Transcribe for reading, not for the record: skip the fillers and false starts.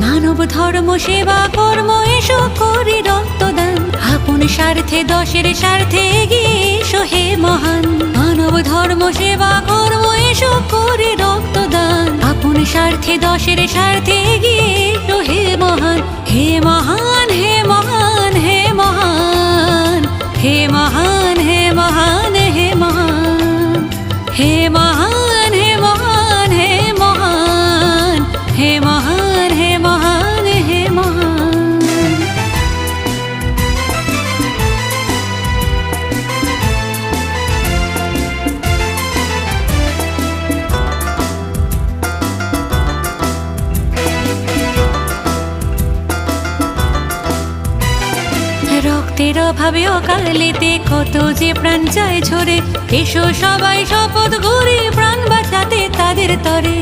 মানব ধর্ম সেবা কর্ম এসো করি রক্তদান, আপন স্বার্থে দশের স্বার্থে এগিয়ে এসো হে মহান। মানব ধর্ম সেবা কর্ম এসো করি রক্তদান, আপন স্বার্থে দশের স্বার্থে এগিয়ে এসো হে মহান। হে মহান হে মহান হে মহান, হে মহান হে মহান হে মহান, হে মহান হে মহান হে মহান, হে মহান হে মহান হে মহান। রক্তের অভাবে অকালেতে কত যে প্রাণ যায় ঝরে, এসো সবাই শপথ করি প্রাণ বাঁচাতে তাদের তরে।